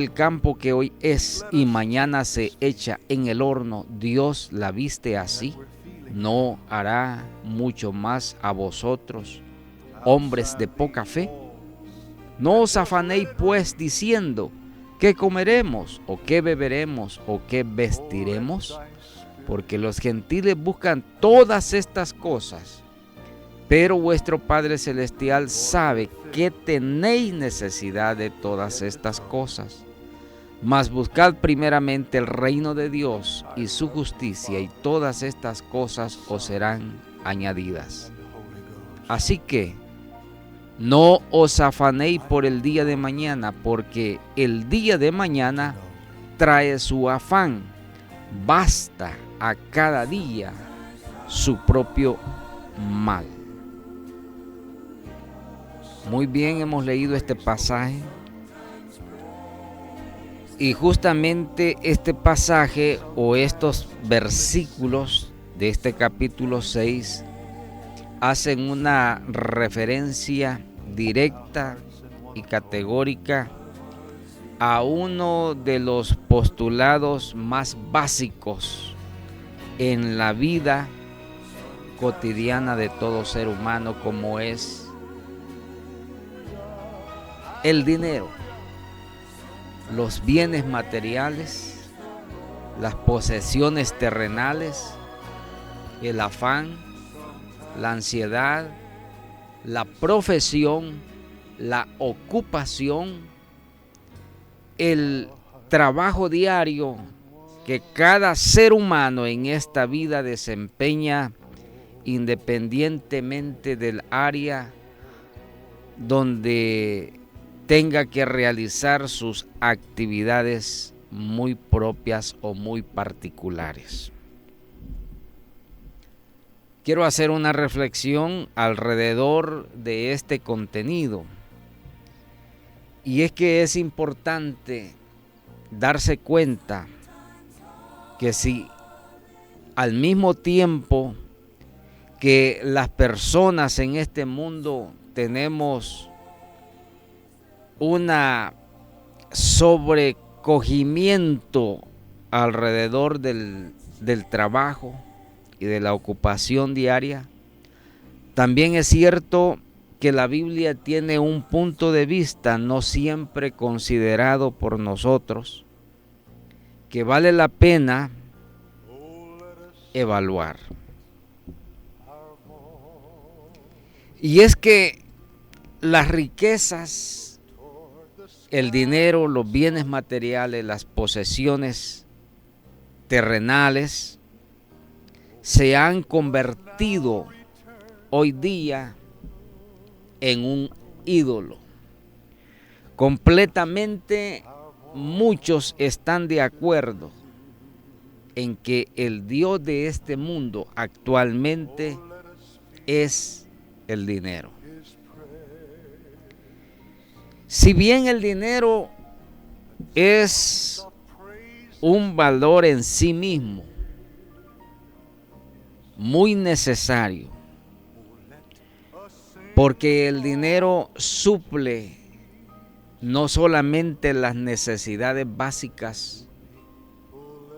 El campo que hoy es y mañana se echa en el horno, Dios la viste así, ¿no hará mucho más a vosotros, hombres de poca fe? No os afanéis pues diciendo, ¿qué comeremos, o qué beberemos, o qué vestiremos? Porque los gentiles buscan todas estas cosas, pero vuestro Padre Celestial sabe que tenéis necesidad de todas estas cosas. Mas buscad primeramente el reino de Dios y su justicia, y todas estas cosas os serán añadidas. Así que no os afanéis por el día de mañana, porque el día de mañana trae su afán. Basta a cada día su propio mal. Muy bien, hemos leído este pasaje. Y justamente este pasaje o estos versículos de este capítulo 6 hacen una referencia directa y categórica a uno de los postulados más básicos en la vida cotidiana de todo ser humano, como es el dinero. Los bienes materiales, las posesiones terrenales, el afán, la ansiedad, la profesión, la ocupación, el trabajo diario que cada ser humano en esta vida desempeña independientemente del área donde tenga que realizar sus actividades muy propias o muy particulares. Quiero hacer una reflexión alrededor de este contenido, y es que es importante darse cuenta que si al mismo tiempo que las personas en este mundo tenemos una sobrecogimiento alrededor del trabajo y de la ocupación diaria, también es cierto que la Biblia tiene un punto de vista no siempre considerado por nosotros, que vale la pena evaluar. Y es que las riquezas, el dinero, los bienes materiales, las posesiones terrenales se han convertido hoy día en un ídolo. Completamente muchos están de acuerdo en que el Dios de este mundo actualmente es el dinero. Si bien el dinero es un valor en sí mismo, muy necesario, porque el dinero suple no solamente las necesidades básicas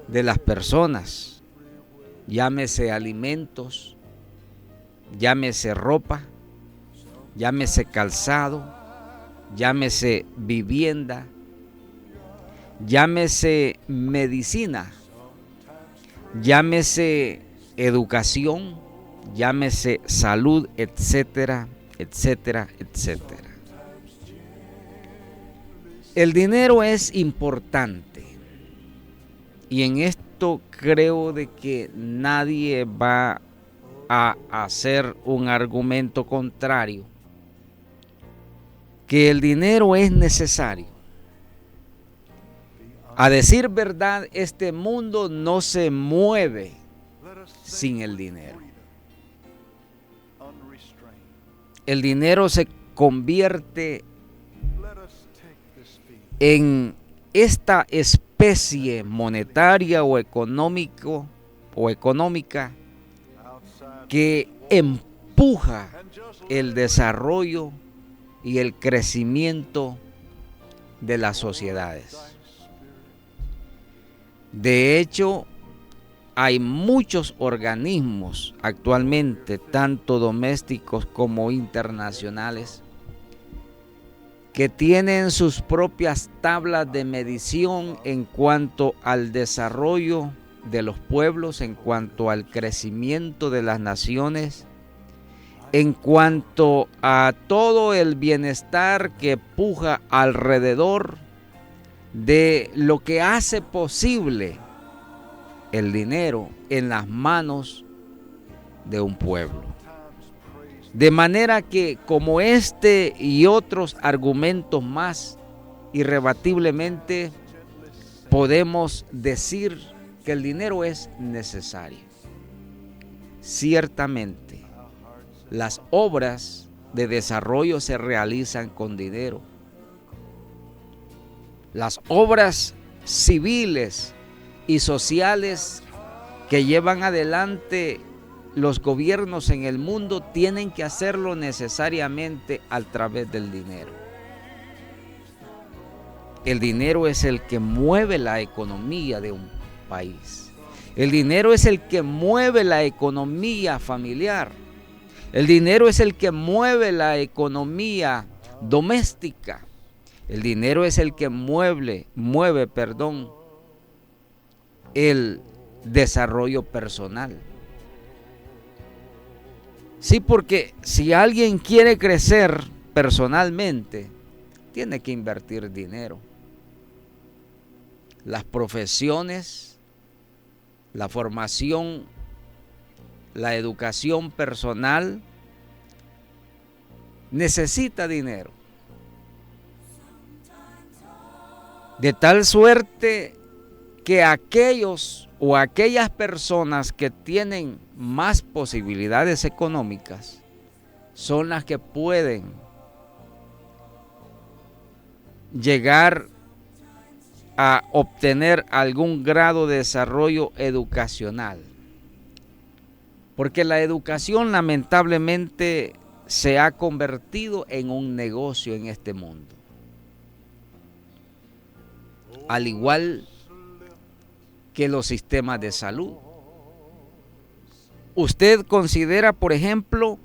de las personas, llámese alimentos, llámese ropa, llámese calzado, llámese vivienda, llámese medicina, llámese educación, llámese salud, etcétera, etcétera, etcétera. El dinero es importante, y en esto creo de que nadie va a hacer un argumento contrario, que el dinero es necesario. A decir verdad, este mundo no se mueve sin el dinero. El dinero se convierte en esta especie monetaria o económica que empuja el desarrollo y el crecimiento de las sociedades. De hecho, hay muchos organismos actualmente, tanto domésticos como internacionales, que tienen sus propias tablas de medición en cuanto al desarrollo de los pueblos, en cuanto al crecimiento de las naciones, en cuanto a todo el bienestar que puja alrededor de lo que hace posible el dinero en las manos de un pueblo. De manera que, como este y otros argumentos más, irrebatiblemente podemos decir que el dinero es necesario. Ciertamente, las obras de desarrollo se realizan con dinero. Las obras civiles y sociales que llevan adelante los gobiernos en el mundo tienen que hacerlo necesariamente a través del dinero. El dinero es el que mueve la economía de un país. El dinero es el que mueve la economía familiar. El dinero es el que mueve la economía doméstica. El dinero es el que mueve el desarrollo personal. Sí, porque si alguien quiere crecer personalmente, tiene que invertir dinero. Las profesiones, la formación, la educación personal necesita dinero. De tal suerte que aquellos o aquellas personas que tienen más posibilidades económicas son las que pueden llegar a obtener algún grado de desarrollo educacional. Porque la educación lamentablemente se ha convertido en un negocio en este mundo. Al igual que los sistemas de salud. ¿Usted considera, por ejemplo,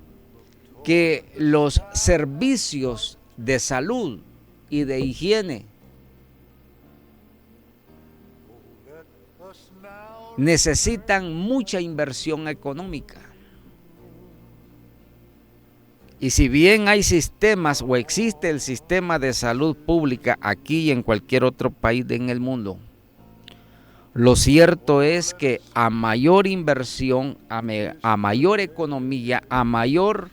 que los servicios de salud y de higiene necesitan mucha inversión económica? Y si bien hay sistemas o existe el sistema de salud pública aquí y en cualquier otro país en el mundo, lo cierto es que a mayor inversión, a mayor economía, a mayor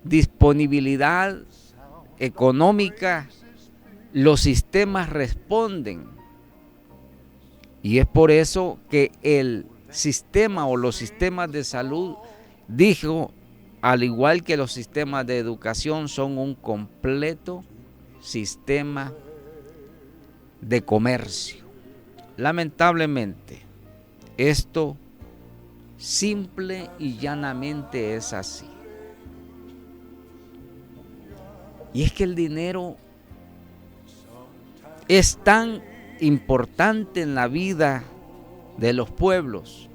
disponibilidad económica, los sistemas responden. Y es por eso que el sistema o los sistemas de salud, dijo, al igual que los sistemas de educación, son un completo sistema de comercio. Lamentablemente, esto simple y llanamente es así. Y es que el dinero es tan importante en la vida de los pueblos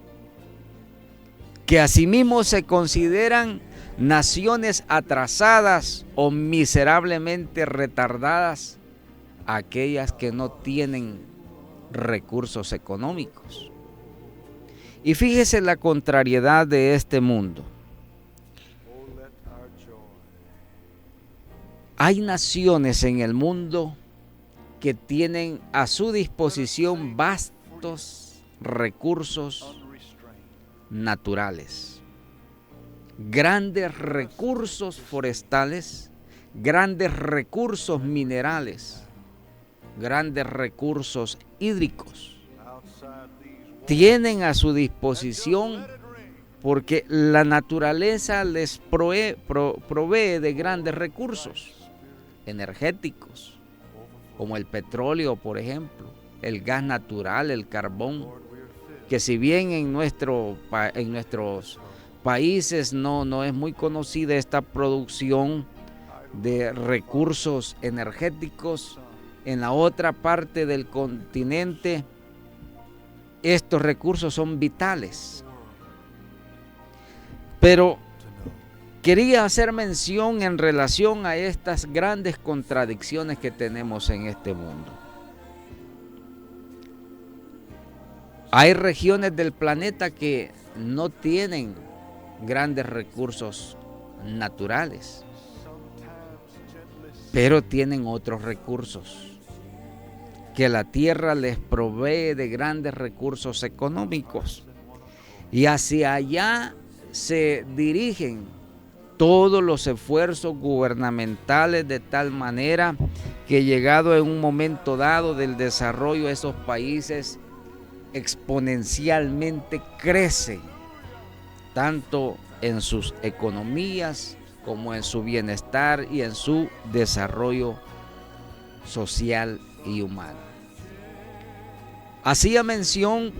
que asimismo se consideran naciones atrasadas o miserablemente retardadas aquellas que no tienen recursos económicos. Y fíjese la contrariedad de este mundo. Hay naciones en el mundo que tienen a su disposición vastos recursos naturales, grandes recursos forestales, grandes recursos minerales, grandes recursos hídricos. Tienen a su disposición porque la naturaleza les provee de grandes recursos energéticos, como el petróleo, por ejemplo, el gas natural, el carbón, que si bien en nuestros países no es muy conocida esta producción de recursos energéticos, en la otra parte del continente estos recursos son vitales. Pero quería hacer mención en relación a estas grandes contradicciones que tenemos en este mundo. Hay regiones del planeta que no tienen grandes recursos naturales, pero tienen otros recursos, que la tierra les provee de grandes recursos económicos, y hacia allá se dirigen todos los esfuerzos gubernamentales, de tal manera que llegado en un momento dado del desarrollo, esos países exponencialmente crecen, tanto en sus economías como en su bienestar y en su desarrollo social y humano. Hacía mención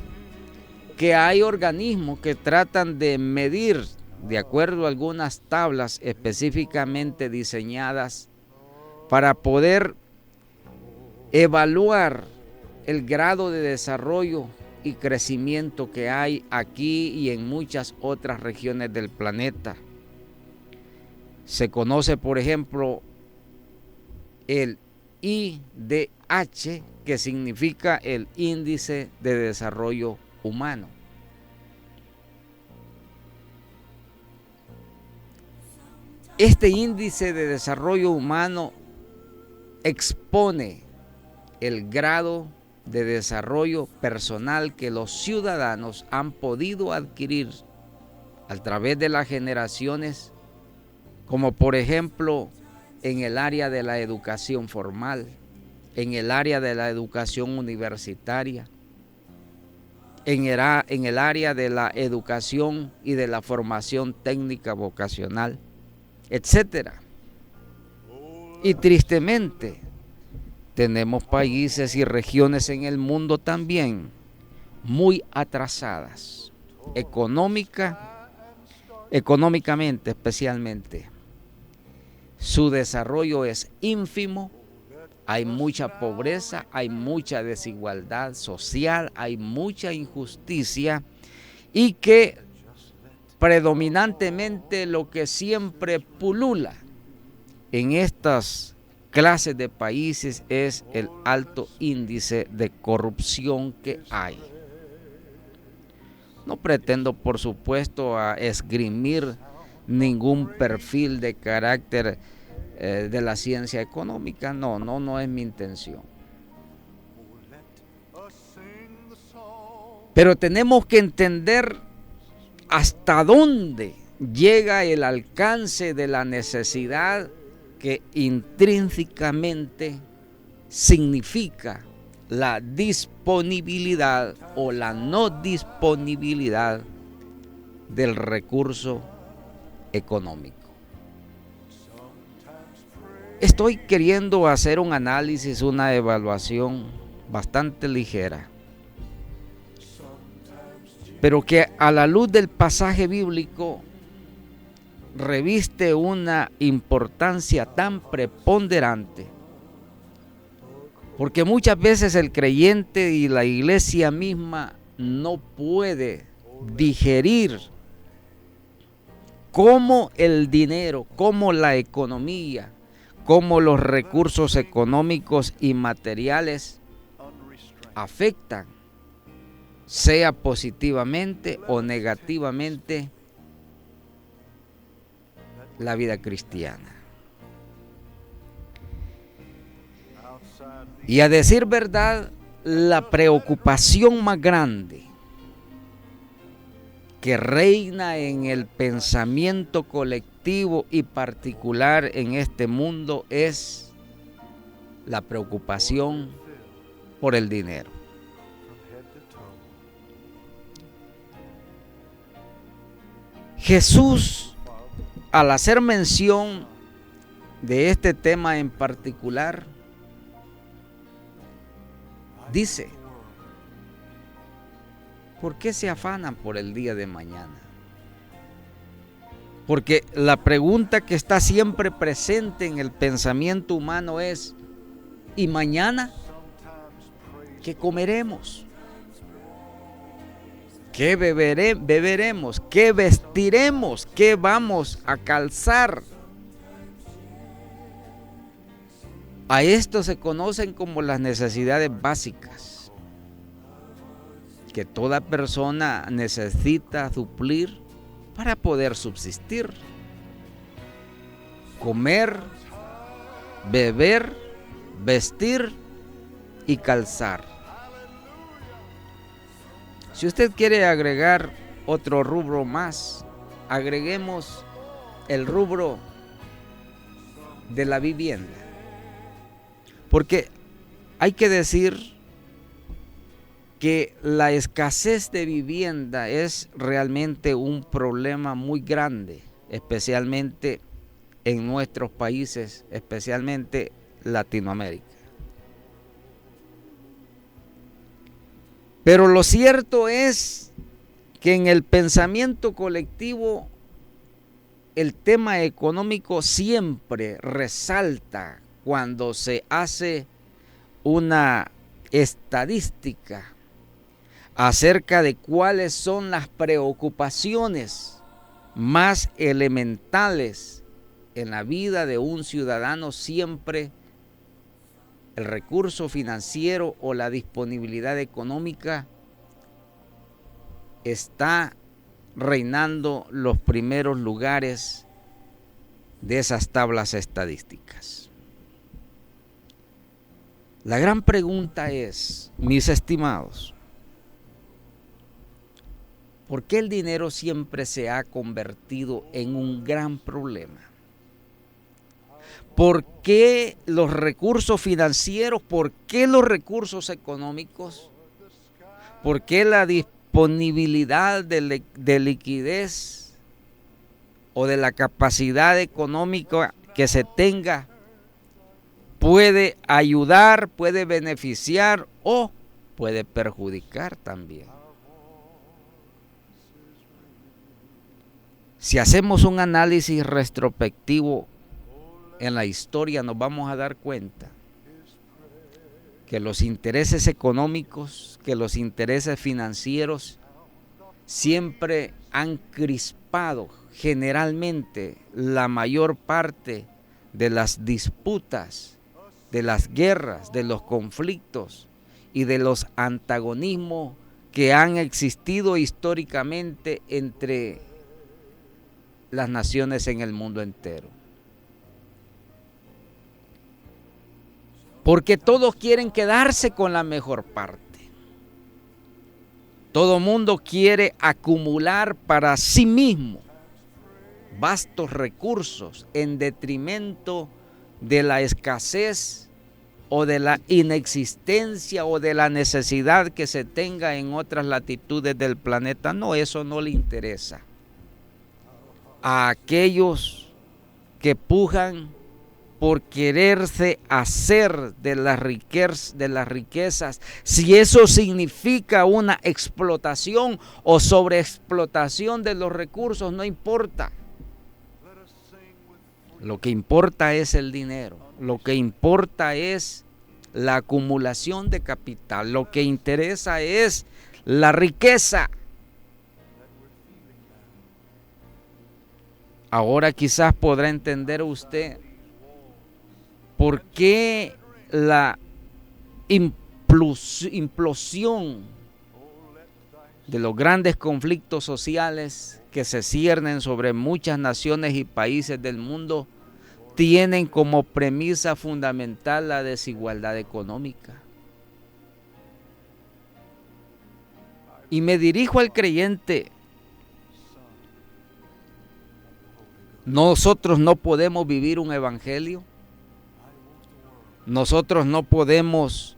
que hay organismos que tratan de medir, de acuerdo a algunas tablas específicamente diseñadas, para poder evaluar el grado de desarrollo y crecimiento que hay aquí y en muchas otras regiones del planeta. Se conoce, por ejemplo, el IDH, que significa el Índice de Desarrollo Humano. Este índice de desarrollo humano expone el grado de desarrollo personal que los ciudadanos han podido adquirir a través de las generaciones, como por ejemplo en el área de la educación formal, en el área de la educación universitaria, en el área de la educación y de la formación técnica vocacional, etcétera. Y tristemente, tenemos países y regiones en el mundo también muy atrasadas, económicamente especialmente. Su desarrollo es ínfimo, hay mucha pobreza, hay mucha desigualdad social, hay mucha injusticia, y que predominantemente lo que siempre pulula en estas clases de países es el alto índice de corrupción que hay. No pretendo, por supuesto, a esgrimir ningún perfil de carácter de la ciencia económica, no es mi intención. Pero tenemos que entender hasta dónde llega el alcance de la necesidad que intrínsecamente significa la disponibilidad o la no disponibilidad del recurso económico. Estoy queriendo hacer un análisis, una evaluación bastante ligera, pero que a la luz del pasaje bíblico reviste una importancia tan preponderante, porque muchas veces el creyente y la iglesia misma no puede digerir cómo el dinero, cómo la economía, cómo los recursos económicos y materiales afectan, sea positivamente o negativamente, la vida cristiana. Y a decir verdad, la preocupación más grande que reina en el pensamiento colectivo y particular en este mundo es la preocupación por el dinero. Jesús, al hacer mención de este tema en particular, dice: ¿por qué se afanan por el día de mañana? Porque la pregunta que está siempre presente en el pensamiento humano es: ¿y mañana qué comeremos? ¿Qué beberemos? ¿Qué vestiremos? ¿Qué vamos a calzar? A esto se conocen como las necesidades básicas que toda persona necesita suplir para poder subsistir. Comer, beber, vestir y calzar. Si usted quiere agregar otro rubro más, agreguemos el rubro de la vivienda. Porque hay que decir que la escasez de vivienda es realmente un problema muy grande, especialmente en nuestros países, especialmente Latinoamérica. Pero lo cierto es que en el pensamiento colectivo el tema económico siempre resalta cuando se hace una estadística acerca de cuáles son las preocupaciones más elementales en la vida de un ciudadano. Siempre el recurso financiero o la disponibilidad económica está reinando los primeros lugares de esas tablas estadísticas. La gran pregunta es, mis estimados, ¿por qué el dinero siempre se ha convertido en un gran problema? ¿Por qué los recursos financieros? ¿Por qué los recursos económicos? ¿Por qué la disponibilidad de liquidez o de la capacidad económica que se tenga puede ayudar, puede beneficiar o puede perjudicar también? Si hacemos un análisis retrospectivo en la historia, nos vamos a dar cuenta que los intereses económicos, que los intereses financieros siempre han crispado generalmente la mayor parte de las disputas, de las guerras, de los conflictos y de los antagonismos que han existido históricamente entre las naciones en el mundo entero. Porque todos quieren quedarse con la mejor parte. Todo mundo quiere acumular para sí mismo vastos recursos en detrimento de la escasez o de la inexistencia o de la necesidad que se tenga en otras latitudes del planeta. No, eso no le interesa a aquellos que pujan por quererse hacer de las riquezas, si eso significa una explotación o sobreexplotación de los recursos, no importa. Lo que importa es el dinero, lo que importa es la acumulación de capital, lo que interesa es la riqueza. Ahora quizás podrá entender usted por qué la implosión de los grandes conflictos sociales que se ciernen sobre muchas naciones y países del mundo tienen como premisa fundamental la desigualdad económica. Y me dirijo al creyente. Nosotros no podemos vivir un evangelio. Nosotros no podemos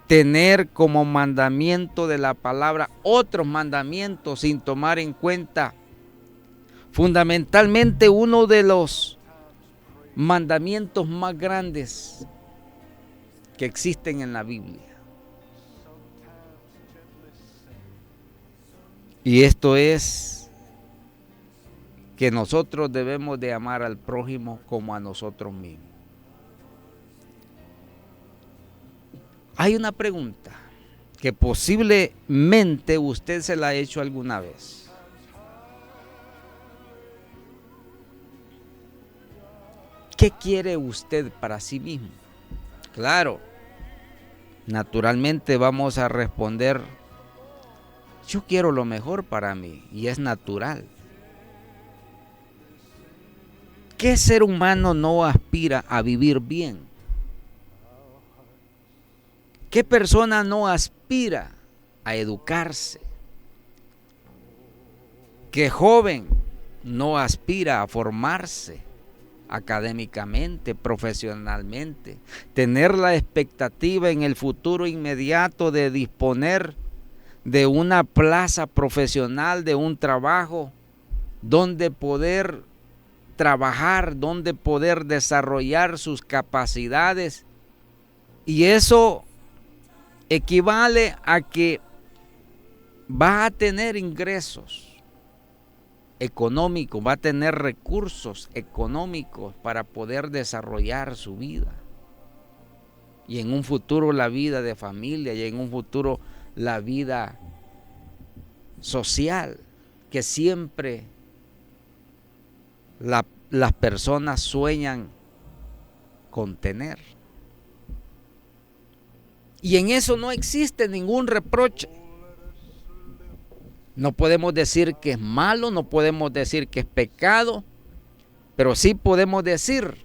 tener como mandamiento de la palabra otros mandamientos sin tomar en cuenta fundamentalmente uno de los mandamientos más grandes que existen en la Biblia. Y esto es que nosotros debemos de amar al prójimo como a nosotros mismos. Hay una pregunta que posiblemente usted se la ha hecho alguna vez. ¿Qué quiere usted para sí mismo? Claro, naturalmente vamos a responder, yo quiero lo mejor para mí, y es natural. ¿Qué ser humano no aspira a vivir bien? ¿Qué persona no aspira a educarse? ¿Qué joven no aspira a formarse académicamente, profesionalmente? Tener la expectativa en el futuro inmediato de disponer de una plaza profesional, de un trabajo donde poder trabajar, donde poder desarrollar sus capacidades. Y eso equivale a que va a tener ingresos económicos, va a tener recursos económicos para poder desarrollar su vida. Y en un futuro la vida de familia, y en un futuro la vida social, que siempre las personas sueñan con tener. Y en eso no existe ningún reproche. No podemos decir que es malo, no podemos decir que es pecado, pero sí podemos decir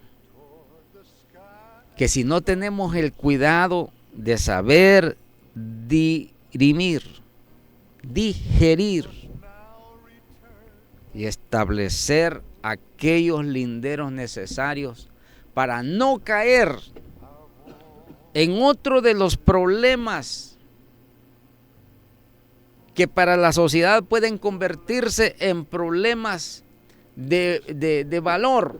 que si no tenemos el cuidado de saber digerir y establecer aquellos linderos necesarios para no caer en otro de los problemas que para la sociedad pueden convertirse en problemas de valor.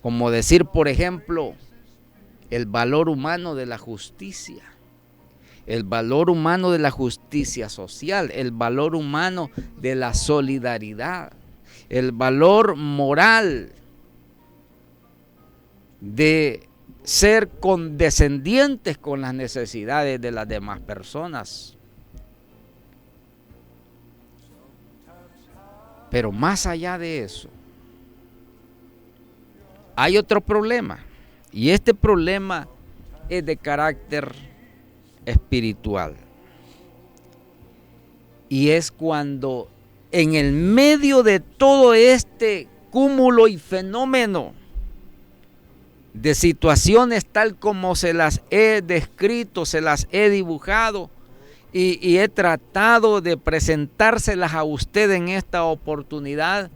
Como decir, por ejemplo, el valor humano de la justicia, el valor humano de la justicia social, el valor humano de la solidaridad, el valor moral de ser condescendientes con las necesidades de las demás personas. Pero más allá de eso, hay otro problema, y este problema es de carácter espiritual. Y es cuando en el medio de todo este cúmulo y fenómeno de situaciones tal como se las he descrito, se las he dibujado y he tratado de presentárselas a usted en esta oportunidad,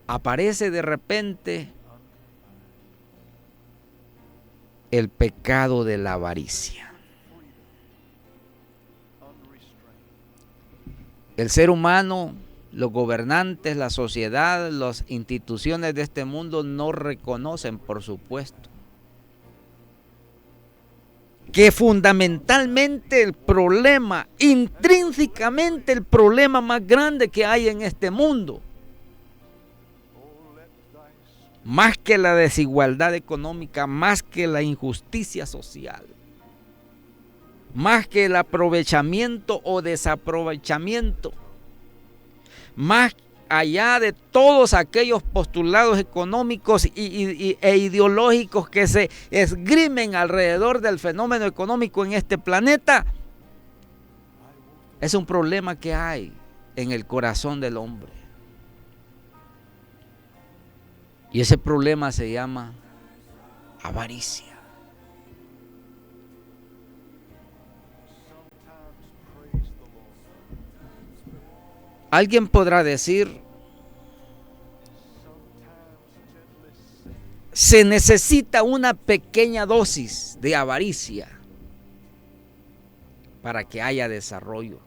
aparece de repente el pecado de la avaricia. El ser humano, los gobernantes, la sociedad, las instituciones de este mundo no reconocen, por supuesto, que fundamentalmente el problema, intrínsecamente el problema más grande que hay en este mundo, más que la desigualdad económica, más que la injusticia social, más que el aprovechamiento o desaprovechamiento, más allá de todos aquellos postulados económicos e ideológicos que se esgrimen alrededor del fenómeno económico en este planeta, es un problema que hay en el corazón del hombre. Y ese problema se llama avaricia. Alguien podrá decir, se necesita una pequeña dosis de avaricia para que haya desarrollo.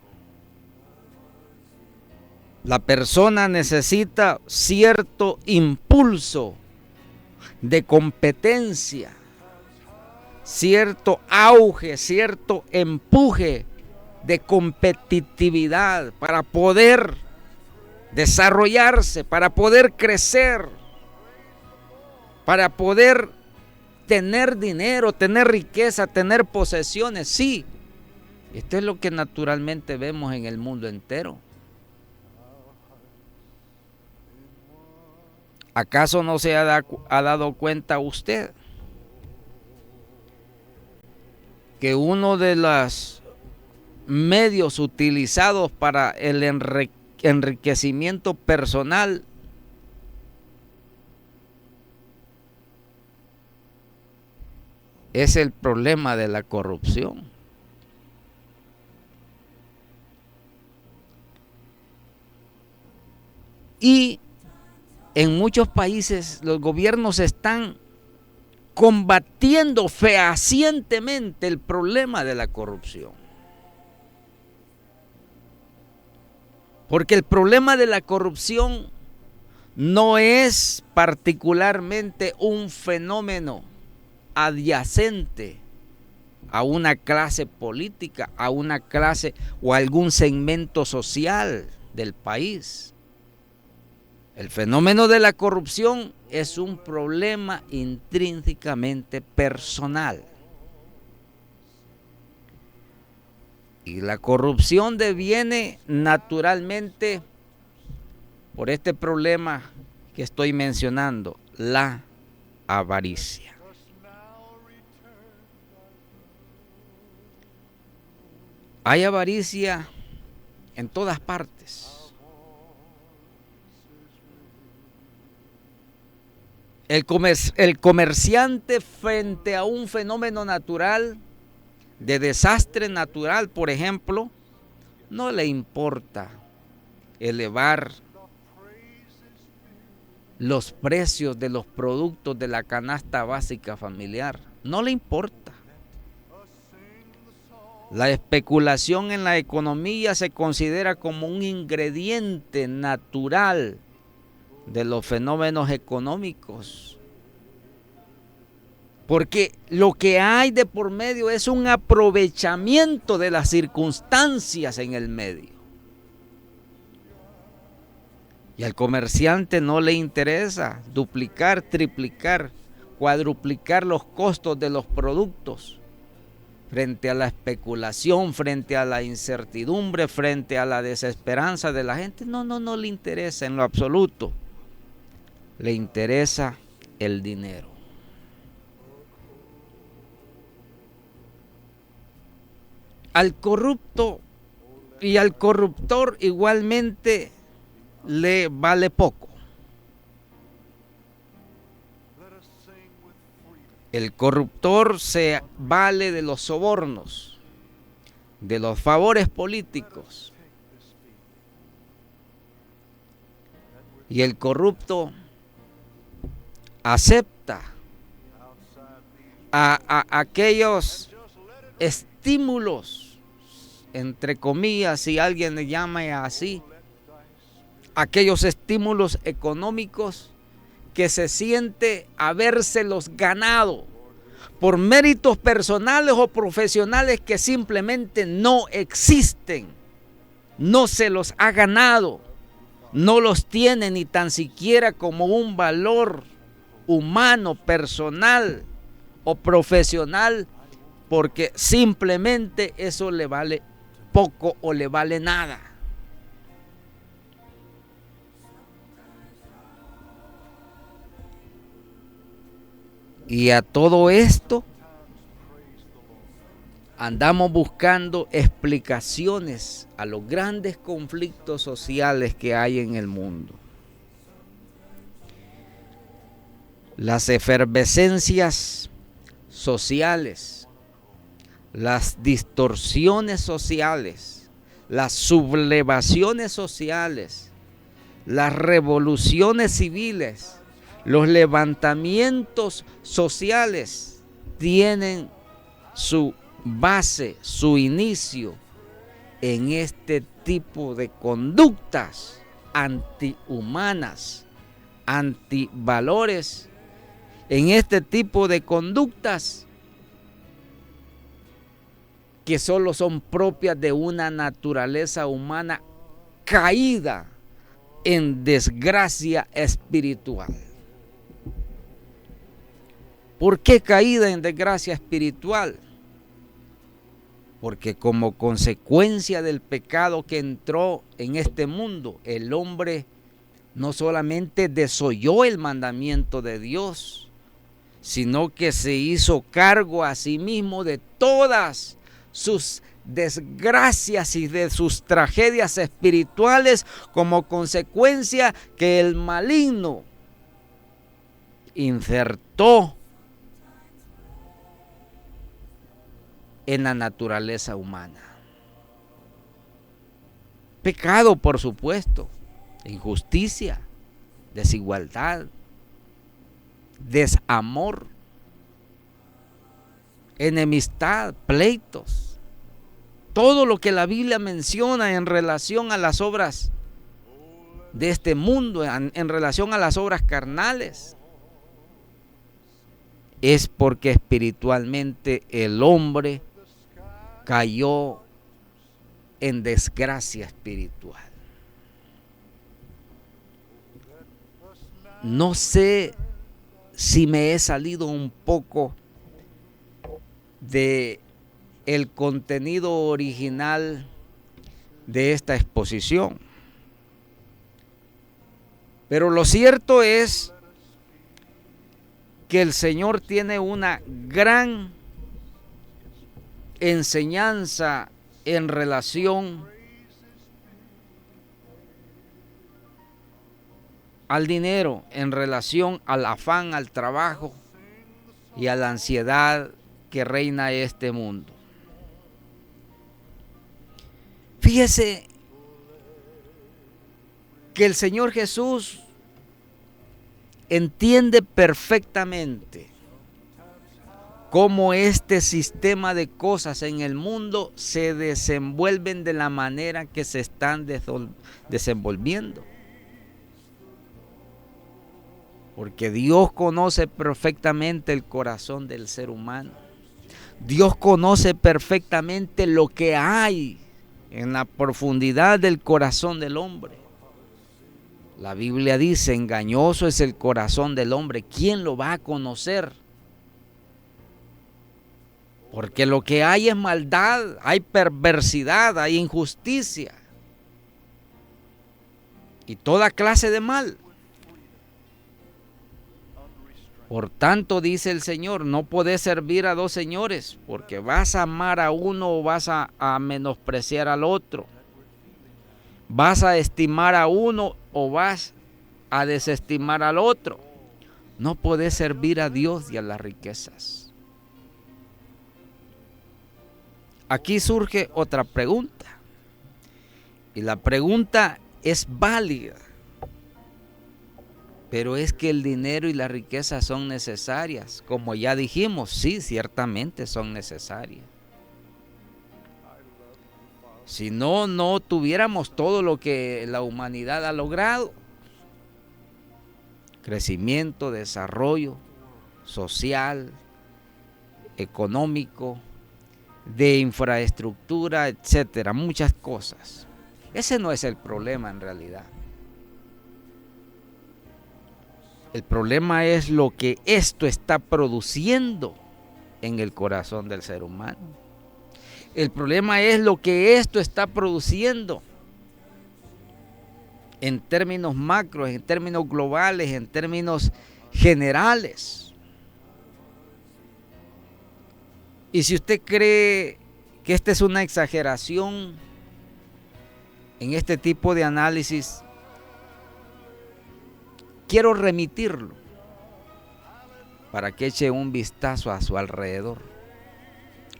La persona necesita cierto impulso de competencia, cierto auge, cierto empuje de competitividad para poder desarrollarse, para poder crecer, para poder tener dinero, tener riqueza, tener posesiones, sí. Esto es lo que naturalmente vemos en el mundo entero. ¿Acaso no se ha dado cuenta usted que uno de los medios utilizados para el enriquecimiento personal es el problema de la corrupción? Y en muchos países los gobiernos están combatiendo fehacientemente el problema de la corrupción. Porque el problema de la corrupción no es particularmente un fenómeno adyacente a una clase política, a una clase o a algún segmento social del país. El fenómeno de la corrupción es un problema intrínsecamente personal. Y la corrupción deviene naturalmente por este problema que estoy mencionando, la avaricia. Hay avaricia en todas partes. El comerciante frente a un fenómeno natural, de desastre natural, por ejemplo, no le importa elevar los precios de los productos de la canasta básica familiar. No le importa. La especulación en la economía se considera como un ingrediente natural de los fenómenos económicos, porque lo que hay de por medio es un aprovechamiento de las circunstancias en el medio. Y al comerciante no le interesa duplicar, triplicar, cuadruplicar los costos de los productos frente a la especulación, frente a la incertidumbre, frente a la desesperanza de la gente. No le interesa en lo absoluto. Le interesa el dinero. Al corrupto y al corruptor igualmente le vale poco. El corruptor se vale de los sobornos, de los favores políticos. Y el corrupto acepta a aquellos estímulos, entre comillas, si alguien le llama así, aquellos estímulos económicos que se siente habérselos ganado por méritos personales o profesionales que simplemente no existen, no se los ha ganado, no los tiene ni tan siquiera como un valor humano, personal o profesional, porque simplemente eso le vale poco o le vale nada. Y a todo esto andamos buscando explicaciones a los grandes conflictos sociales que hay en el mundo. Las efervescencias sociales, las distorsiones sociales, las sublevaciones sociales, las revoluciones civiles, los levantamientos sociales tienen su base, su inicio en este tipo de conductas antihumanas, antivalores, en este tipo de conductas que solo son propias de una naturaleza humana caída en desgracia espiritual. ¿Por qué caída en desgracia espiritual? Porque como consecuencia del pecado que entró en este mundo, el hombre no solamente desoyó el mandamiento de Dios, sino que se hizo cargo a sí mismo de todas sus desgracias y de sus tragedias espirituales, como consecuencia que el maligno insertó en la naturaleza humana. Pecado, por supuesto, injusticia, desigualdad, desamor, enemistad, pleitos, todo lo que la Biblia menciona en relación a las obras de este mundo, en relación a las obras carnales, es porque espiritualmente el hombre cayó en desgracia espiritual. No sé si me he salido un poco de el contenido original de esta exposición, pero lo cierto es que el Señor tiene una gran enseñanza en relación al dinero, en relación al afán, al trabajo y a la ansiedad que reina este mundo. Fíjese que el Señor Jesús entiende perfectamente cómo este sistema de cosas en el mundo se desenvuelven de la manera que se están desenvolviendo. Porque Dios conoce perfectamente el corazón del ser humano. Dios conoce perfectamente lo que hay en la profundidad del corazón del hombre. La Biblia dice, engañoso es el corazón del hombre. ¿Quién lo va a conocer? Porque lo que hay es maldad, hay perversidad, hay injusticia y toda clase de mal. Por tanto, dice el Señor, no podés servir a dos señores, porque vas a amar a uno o vas a menospreciar al otro. Vas a estimar a uno o vas a desestimar al otro. No podés servir a Dios y a las riquezas. Aquí surge otra pregunta. Y la pregunta es válida. Pero es que el dinero y la riqueza son necesarias. Como ya dijimos, sí, ciertamente son necesarias. Si no, no tuviéramos todo lo que la humanidad ha logrado. Crecimiento, desarrollo social, económico, de infraestructura, etcétera, muchas cosas. Ese no es el problema en realidad. El problema es lo que esto está produciendo en el corazón del ser humano. El problema es lo que esto está produciendo en términos macros, en términos globales, en términos generales. Y si usted cree que esta es una exageración en este tipo de análisis, quiero remitirlo para que eche un vistazo a su alrededor.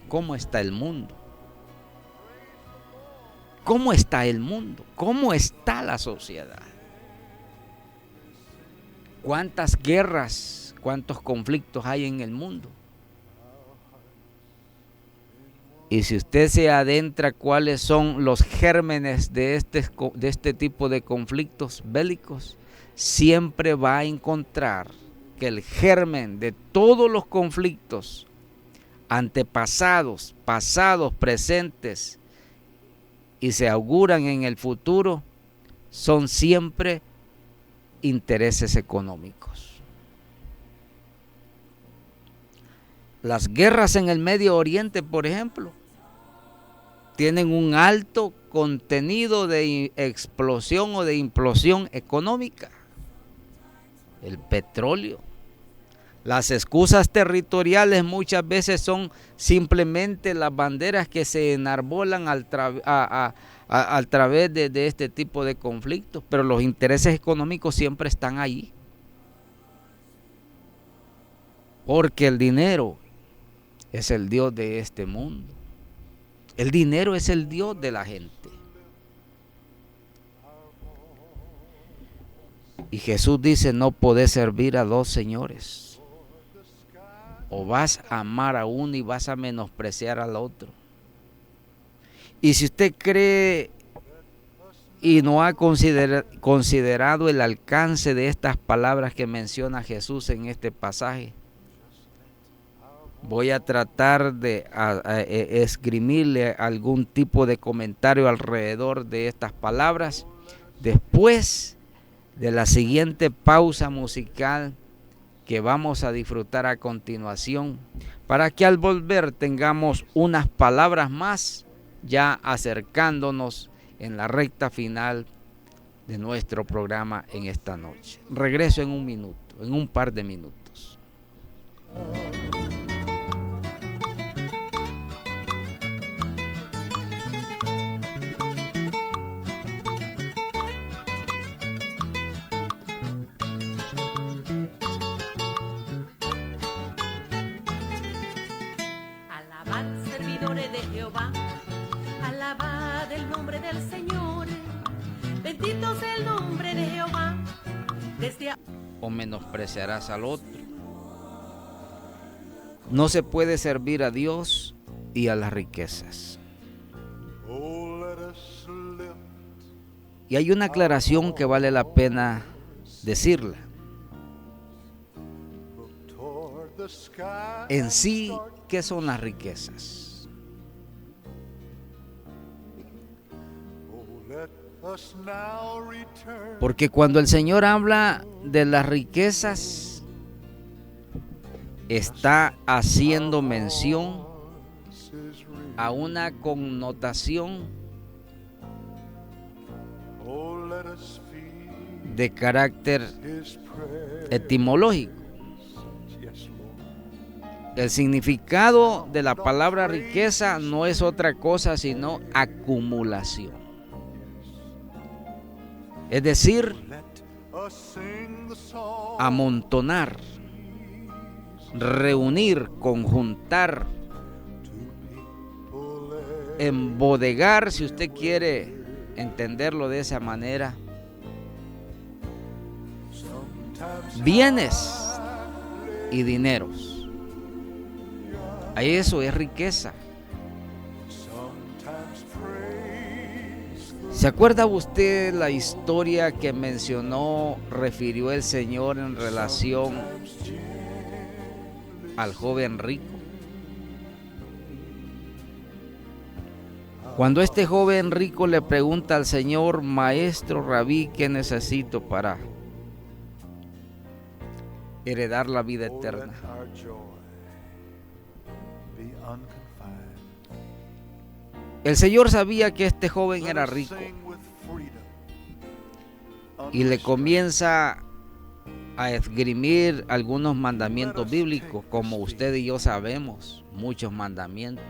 ¿Cómo está el mundo? ¿Cómo está el mundo? ¿Cómo está la sociedad? ¿Cuántas guerras, cuántos conflictos hay en el mundo? Y si usted se adentra cuáles son los gérmenes de este tipo de conflictos bélicos, siempre va a encontrar que el germen de todos los conflictos antepasados, pasados, presentes y se auguran en el futuro son siempre intereses económicos. Las guerras en el Medio Oriente, por ejemplo, tienen un alto contenido de explosión o de implosión económica. El petróleo. Las excusas territoriales muchas veces son simplemente las banderas que se enarbolan al través de este tipo de conflictos, pero los intereses económicos siempre están ahí. Porque el dinero es el Dios de este mundo. El dinero es el Dios de la gente. Y Jesús dice, no podés servir a dos señores. O vas a amar a uno y vas a menospreciar al otro. Y si usted cree y no ha considerado el alcance de estas palabras que menciona Jesús en este pasaje, voy a tratar de esgrimirle algún tipo de comentario alrededor de estas palabras después de la siguiente pausa musical que vamos a disfrutar a continuación, para que al volver tengamos unas palabras más, ya acercándonos en la recta final de nuestro programa en esta noche. Regreso en un minuto, en un par de minutos. Servidores de Jehová, alabad el nombre del Señor, bendito sea el nombre de Jehová. O menospreciarás al otro. No se puede servir a Dios y a las riquezas. Y hay una aclaración que vale la pena decirla. En sí, ¿qué son las riquezas? Porque cuando el Señor habla de las riquezas, está haciendo mención a una connotación de carácter etimológico. El significado de la palabra riqueza no es otra cosa sino acumulación. Es decir, amontonar, reunir, conjuntar, embodegar, si usted quiere entenderlo de esa manera, bienes y dineros. Eso es riqueza. ¿Se acuerda usted la historia que refirió el Señor en relación al joven rico? Cuando este joven rico le pregunta al Señor, maestro, rabí, ¿qué necesito para heredar la vida eterna? El Señor sabía que este joven era rico y le comienza a esgrimir algunos mandamientos bíblicos, como usted y yo sabemos, muchos mandamientos.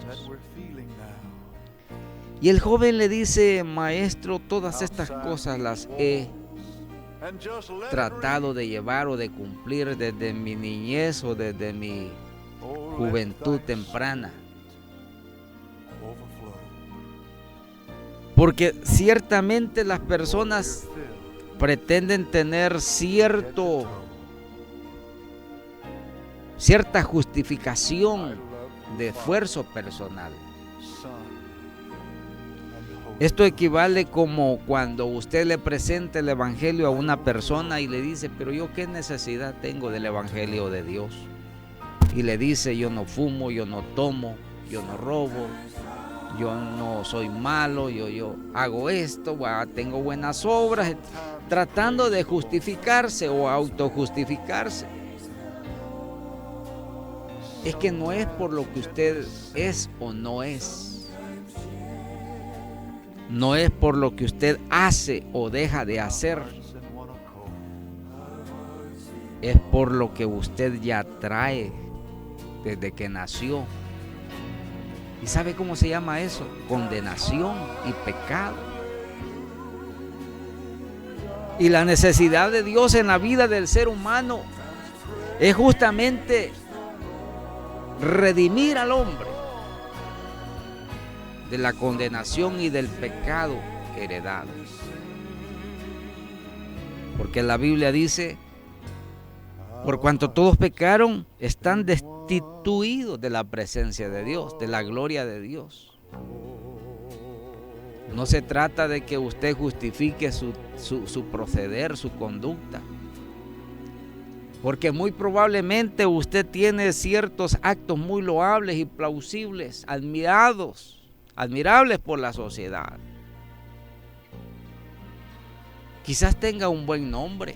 Y el joven le dice, maestro, todas estas cosas las he tratado de llevar o de cumplir desde mi niñez o desde mi juventud temprana. Porque ciertamente las personas pretenden tener cierta justificación de esfuerzo personal. Esto equivale como cuando usted le presenta el evangelio a una persona y le dice, pero yo qué necesidad tengo del evangelio de Dios. Y le dice, yo no fumo, yo no tomo, yo no robo, yo no soy malo, yo hago esto, tengo buenas obras, tratando de justificarse o autojustificarse. es que no es por lo que usted es o no es. No es por lo que usted hace o deja de hacer. Es por lo que usted ya trae desde que nació. ¿Y sabe cómo se llama eso? Condenación y pecado. Y la necesidad de Dios en la vida del ser humano es justamente redimir al hombre de la condenación y del pecado heredado. Porque la Biblia dice, por cuanto todos pecaron, están destituidos de la presencia de Dios, de la gloria de Dios. No se trata de que usted justifique su proceder, su conducta. Porque muy probablemente usted tiene ciertos actos muy loables y plausibles, admirables por la sociedad. Quizás tenga un buen nombre.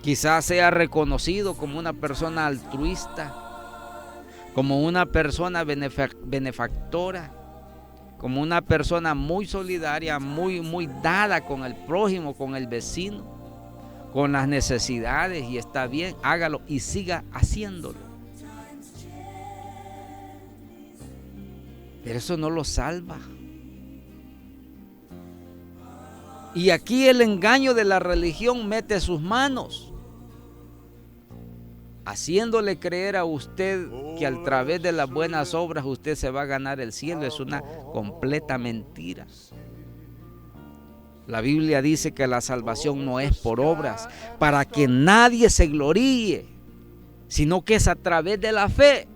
Quizás sea reconocido como una persona altruista, como una persona benefactora, como una persona muy solidaria, muy dada con el prójimo, con el vecino, con las necesidades, y está bien, hágalo y siga haciéndolo. Pero eso no lo salva. Y aquí el engaño de la religión mete sus manos, haciéndole creer a usted que a través de las buenas obras usted se va a ganar el cielo. Es una completa mentira. La Biblia dice que la salvación no es por obras, para que nadie se gloríe, sino que es a través de la fe.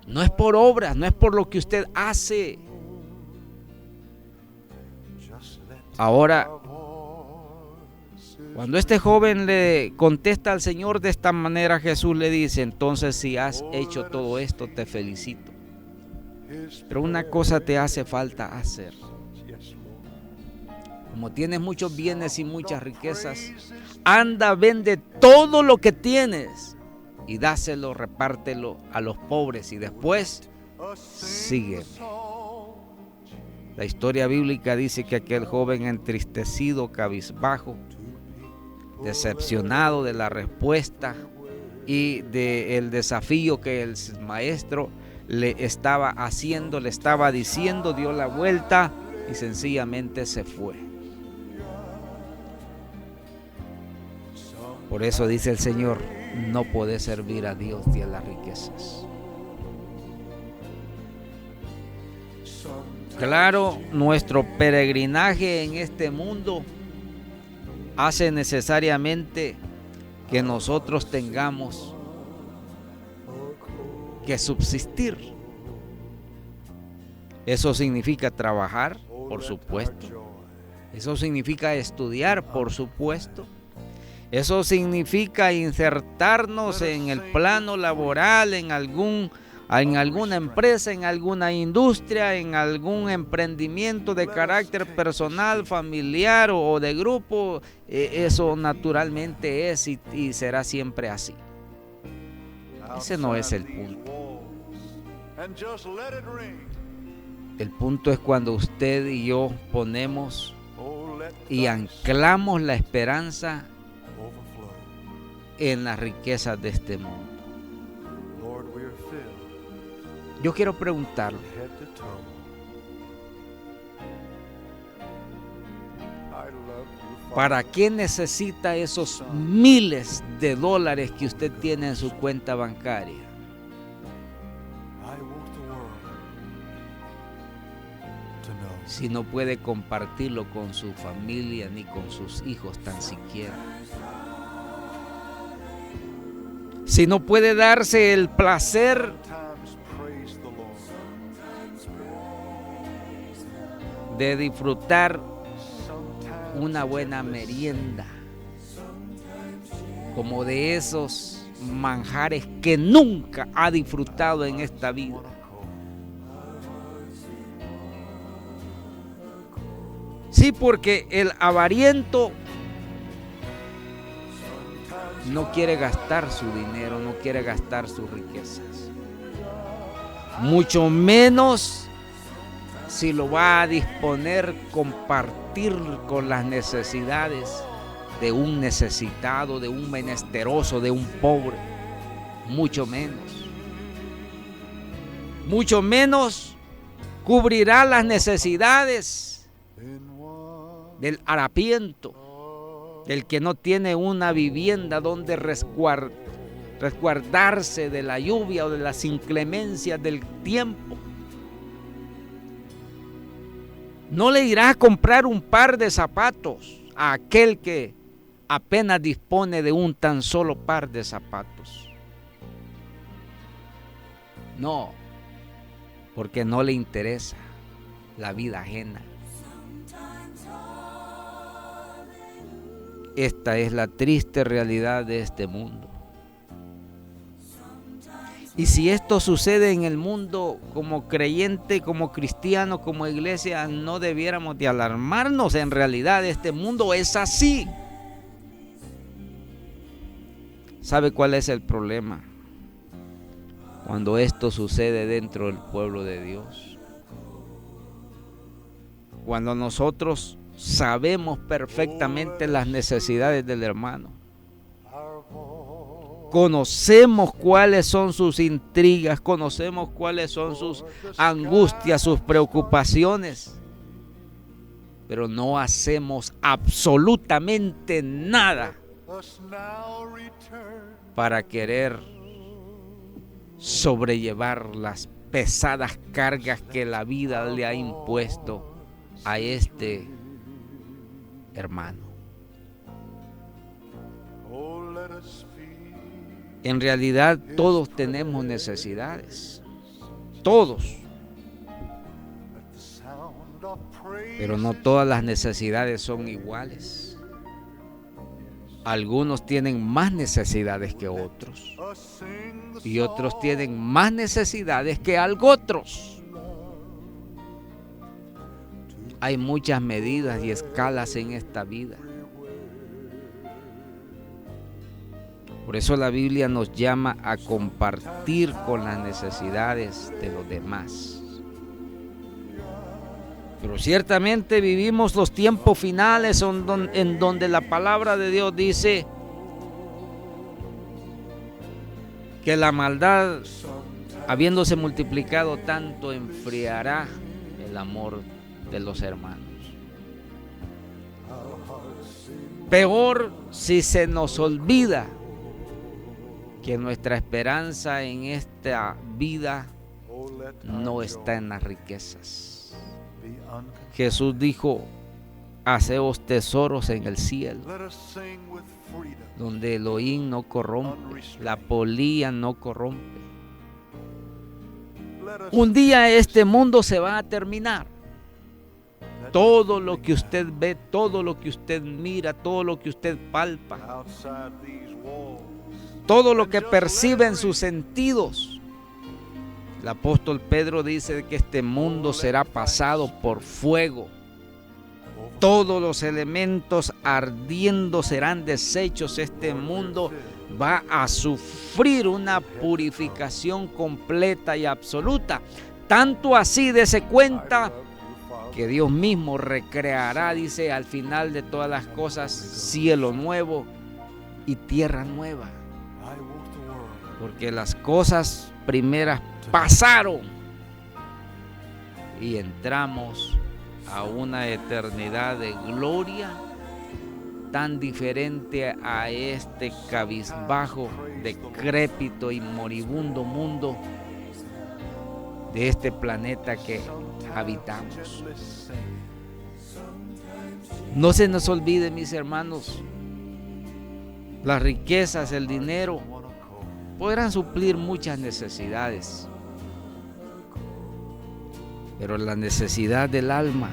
No es por obras, no es por lo que usted hace. Ahora, cuando este joven le contesta al Señor de esta manera, Jesús le dice, entonces si has hecho todo esto, te felicito. Pero una cosa te hace falta hacer. Como tienes muchos bienes y muchas riquezas, anda, vende todo lo que tienes y dáselo, repártelo a los pobres y después sígueme. La historia bíblica dice que aquel joven, entristecido, cabizbajo, decepcionado de la respuesta y del desafío que el maestro le estaba haciendo, le estaba diciendo, dio la vuelta y sencillamente se fue. Por eso dice el Señor, no podés servir a Dios y a las riquezas. Claro, nuestro peregrinaje en este mundo hace necesariamente que nosotros tengamos que subsistir. Eso significa trabajar, por supuesto. Eso significa estudiar, por supuesto. Eso significa insertarnos en el plano laboral, en alguna empresa, en alguna industria, en algún emprendimiento de carácter personal, familiar o de grupo. Eso naturalmente es y será siempre así. Ese no es el punto. El punto es cuando usted y yo ponemos y anclamos la esperanza en las riquezas de este mundo. Yo quiero preguntarle, ¿para qué necesita esos miles de dólares que usted tiene en su cuenta bancaria? Si no puede compartirlo con su familia ni con sus hijos tan siquiera. Si no puede darse el placer de disfrutar una buena merienda, como de esos manjares que nunca ha disfrutado en esta vida. Sí, porque el avariento no quiere gastar su dinero, no quiere gastar sus riquezas. Mucho menos si lo va a disponer, compartir con las necesidades de un necesitado, de un menesteroso, de un pobre. Mucho menos. Mucho menos cubrirá las necesidades del harapiento, del que no tiene una vivienda donde resguardarse de la lluvia o de las inclemencias del tiempo. No le irá a comprar un par de zapatos a aquel que apenas dispone de un tan solo par de zapatos. No, porque no le interesa la vida ajena. Esta es la triste realidad de este mundo. Y si esto sucede en el mundo, como creyente, como cristiano, como iglesia, no debiéramos de alarmarnos. En realidad este mundo es así. ¿Sabe cuál es el problema? Cuando esto sucede dentro del pueblo de Dios. Cuando nosotros sabemos perfectamente las necesidades del hermano. Conocemos cuáles son sus intrigas, conocemos cuáles son sus angustias, sus preocupaciones, pero no hacemos absolutamente nada para querer sobrellevar las pesadas cargas que la vida le ha impuesto a este hermano. En realidad todos tenemos necesidades, todos, pero no todas las necesidades son iguales. Algunos tienen más necesidades que otros y otros tienen más necesidades que otros. Hay muchas medidas y escalas en esta vida. Por eso la Biblia nos llama a compartir con las necesidades de los demás. Pero ciertamente vivimos los tiempos finales en donde la palabra de Dios dice que la maldad, habiéndose multiplicado tanto, enfriará el amor de los hermanos. Peor si se nos olvida que nuestra esperanza en esta vida no está en las riquezas. Jesús dijo: haceos tesoros en el cielo, donde Elohim no corrompe, la polilla no corrompe. Un día este mundo se va a terminar. Todo lo que usted ve, todo lo que usted mira, todo lo que usted palpa, todo lo que percibe en sus sentidos. El apóstol Pedro dice que este mundo será pasado por fuego. Todos los elementos ardiendo serán deshechos. Este mundo va a sufrir una purificación completa y absoluta. Tanto así, dése cuenta que Dios mismo recreará, dice, al final de todas las cosas, cielo nuevo y tierra nueva. Porque las cosas primeras pasaron y entramos a una eternidad de gloria tan diferente a este cabizbajo, decrépito y moribundo mundo de este planeta que habitamos. No se nos olvide, mis hermanos, las riquezas, el dinero podrán suplir muchas necesidades, pero la necesidad del alma,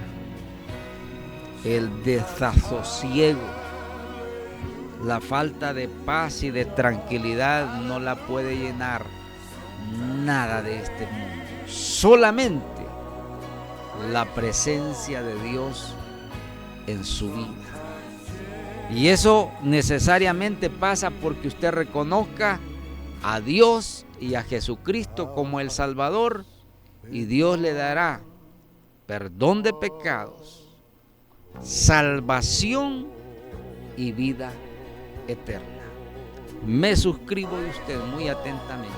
el desasosiego, la falta de paz y de tranquilidad no la puede llenar nada de este mundo. Solamente la presencia de Dios en su vida. Y eso necesariamente pasa porque usted reconozca a Dios y a Jesucristo como el Salvador, y Dios le dará perdón de pecados, salvación y vida eterna. Me suscribo de usted muy atentamente.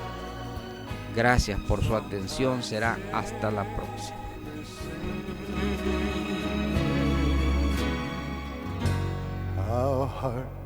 Gracias por su atención. Será hasta la próxima. Our heart